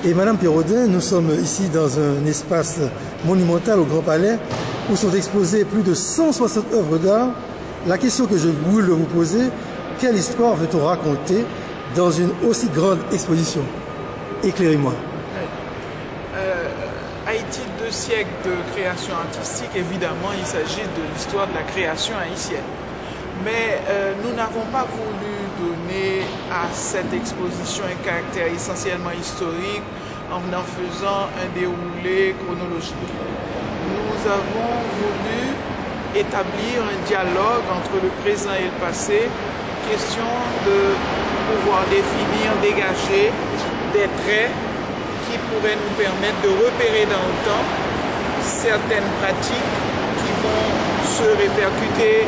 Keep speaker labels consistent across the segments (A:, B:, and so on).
A: Et Madame Pérodin, nous sommes ici dans un espace monumental au Grand Palais où sont exposées plus de 160 œuvres d'art. La question que je voulais vous poser, quelle histoire veut-on raconter dans une aussi grande exposition? Éclairez-moi.
B: Haïti, 2 siècles de création artistique, évidemment, il s'agit de l'histoire de la création haïtienne. Mais nous n'avons pas voulu donner à cette exposition un caractère essentiellement historique en faisant un déroulé chronologique. Nous avons voulu établir un dialogue entre le présent et le passé, question de pouvoir définir, dégager des traits qui pourraient nous permettre de repérer dans le temps certaines pratiques qui vont se répercuter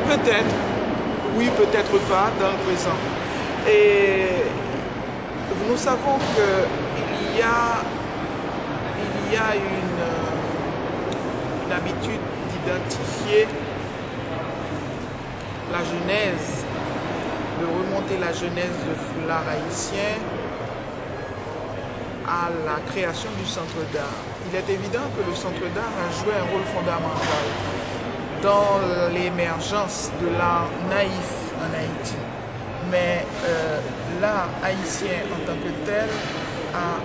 B: peut-être, oui, peut-être pas, dans le présent. Et nous savons qu'il y a une habitude d'identifier la genèse, de remonter la genèse de l'art haïtien à la création du centre d'art. Il est évident que le centre d'art a joué un rôle fondamental dans l'émergence de l'art naïf en Haïti. Mais l'art haïtien en tant que tel a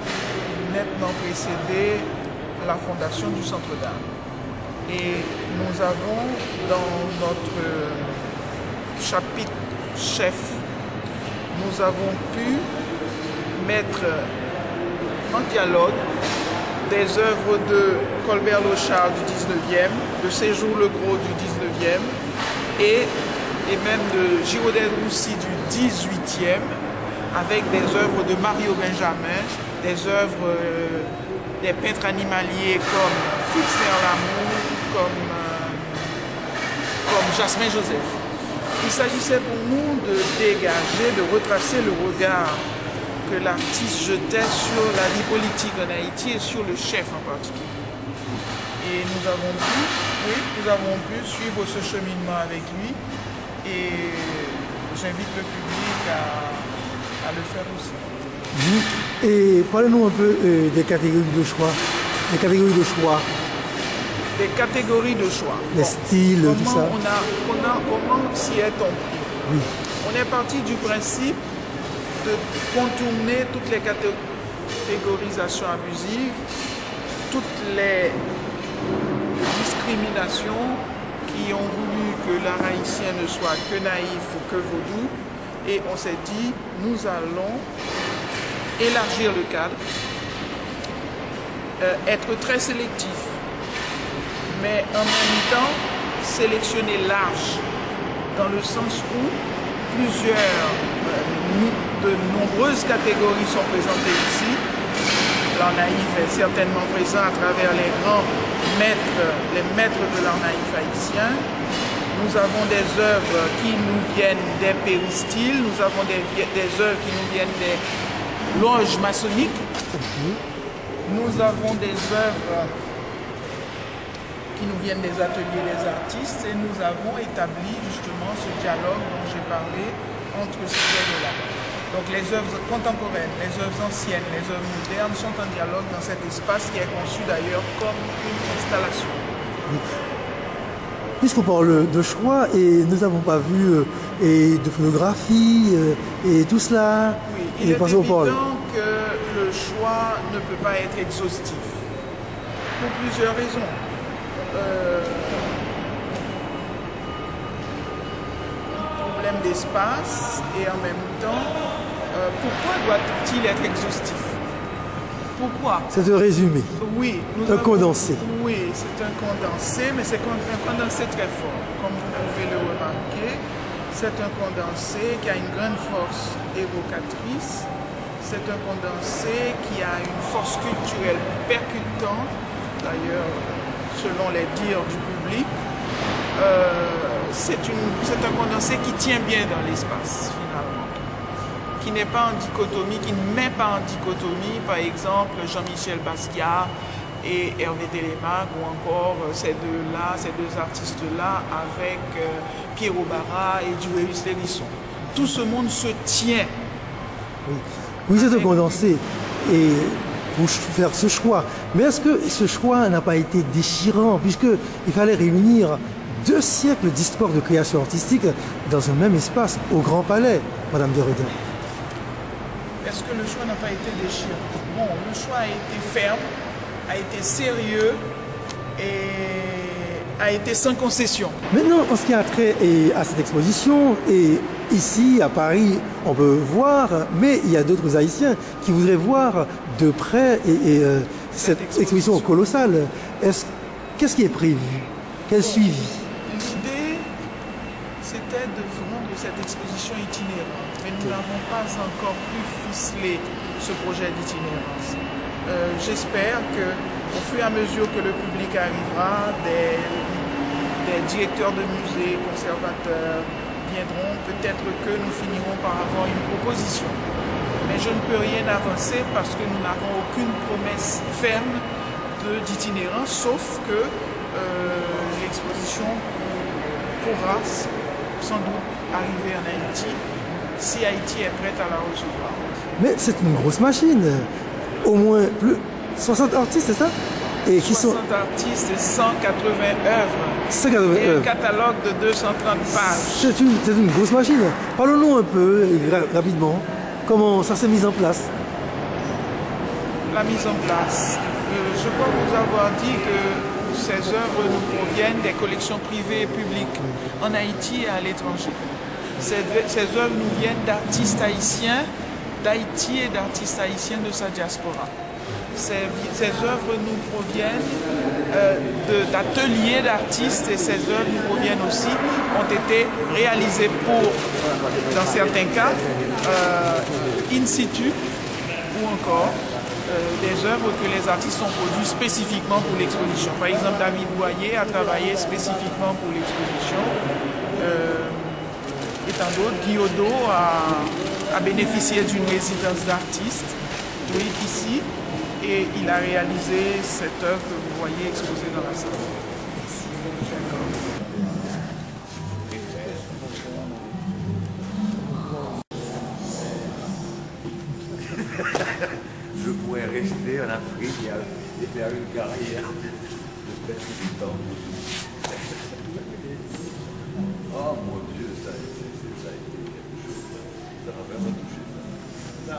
B: nettement précédé la fondation du centre d'art. Et nous avons dans notre chapitre chef, nous avons pu mettre en dialogue des œuvres de Colbert Lochard du 19e, de Séjour Legros du 19e et même de Giraudet Roussy du 18e, avec des œuvres de Mario Benjamin, des œuvres des peintres animaliers comme Fixner Lamour, comme Jasmin Joseph. Il s'agissait pour nous de dégager, de retracer le regard que l'artiste jetait sur la vie politique en Haïti et sur le chef en particulier. Et nous avons pu suivre ce cheminement avec lui et j'invite le public à le faire aussi.
A: Et parlez-nous un peu des catégories de choix. Des catégories de choix.
B: Des catégories de choix.
A: Les styles, tout ça.
B: Comment s'y est-on pris?
A: Oui.
B: On est parti du principe de contourner toutes les catégorisations abusives, toutes les discriminations qui ont voulu que l'art haïtien ne soit que naïf ou que vaudou. Et on s'est dit, nous allons élargir le cadre, être très sélectif, mais en même temps sélectionner large, dans le sens où de nombreuses catégories sont présentées ici. L'art naïf est certainement présent à travers les grands maîtres, les maîtres de l'art naïf haïtien. Nous avons des œuvres qui nous viennent des péristyles, nous avons des œuvres qui nous viennent des loges maçonniques. Nous avons des œuvres qui nous viennent des ateliers des artistes et nous avons établi justement ce dialogue dont j'ai parlé entre ces œuvres-là. Donc les œuvres contemporaines, les œuvres anciennes, les œuvres modernes sont en dialogue dans cet espace qui est conçu d'ailleurs comme une installation.
A: Puisqu'on parle de choix, et nous n'avons pas vu de photographie et tout cela.
B: Oui, il est évident que le choix ne peut pas être exhaustif, pour plusieurs raisons. Problème d'espace et en même temps, pourquoi doit-il être exhaustif? Pourquoi?
A: C'est un résumé.
B: Oui.
A: Un condensé.
B: Oui, c'est un condensé, mais c'est un condensé très fort. Comme vous pouvez le remarquer, c'est un condensé qui a une grande force évocatrice. C'est un condensé qui a une force culturelle percutante, d'ailleurs, selon les dires du public. C'est un condensé qui tient bien dans l'espace, finalement. Qui n'est pas en dichotomie, qui ne met pas en dichotomie, par exemple, Jean-Michel Basquiat et Hervé Télémaque, ou encore ces deux artistes-là, avec Pierrot Barra et Duréus Lérisson. Tout ce monde se tient.
A: Oui, c'est un condensé. Et pour faire ce choix. Mais est-ce que ce choix n'a pas été déchirant, puisqu'il fallait réunir 2 siècles d'histoire de création artistique dans un même espace, au Grand Palais, Madame Deredin?
B: Est-ce que le choix n'a pas été déchirant? Bon, le choix a été ferme, a été sérieux et a été sans concession.
A: Maintenant, en ce qui a trait à cette exposition, et ici à Paris, on peut voir, mais il y a d'autres Haïtiens qui voudraient voir de près cette exposition colossale. Qu'est-ce qui est prévu? Quel suivi?
B: L'idée, c'était de rendre cette exposition itinérante, mais nous n'avons pas encore pu ficeler ce projet d'itinérance. J'espère qu'au fur et à mesure que le public arrivera, des directeurs de musées, conservateurs viendront, peut-être que nous finirons par avoir une proposition. Mais je ne peux rien avancer parce que nous n'avons aucune promesse ferme d'itinérance, sauf que l'exposition pourra sans doute arriver en Haïti, si Haïti est prête à la recevoir.
A: Mais c'est une grosse machine. Au moins 60 artistes, c'est ça?
B: Et 60 artistes et 180 œuvres. Et un catalogue de 230 pages.
A: C'est une grosse machine. Parlons-nous un peu, rapidement, comment ça s'est mis en place.
B: La mise en place. Je crois vous avoir dit que ces œuvres nous proviennent des collections privées et publiques en Haïti et à l'étranger. Ces œuvres nous viennent d'artistes haïtiens d'Haïti et d'artistes haïtiens de sa diaspora. Ces œuvres nous proviennent d'ateliers d'artistes et ces œuvres nous proviennent aussi, ont été réalisées dans certains cas, in situ ou encore des œuvres que les artistes ont produites spécifiquement pour l'exposition. Par exemple, David Boyer a travaillé spécifiquement pour l'exposition. Et tant d'autres, Guyodo a bénéficié d'une résidence d'artiste, oui, ici, et il a réalisé cette œuvre que vous voyez exposée dans la salle.
C: Je pourrais rester en Afrique et faire une carrière de perdre du temps. Oh mon Dieu, ça a été quelque chose. Ça m'a vraiment touché. Ça.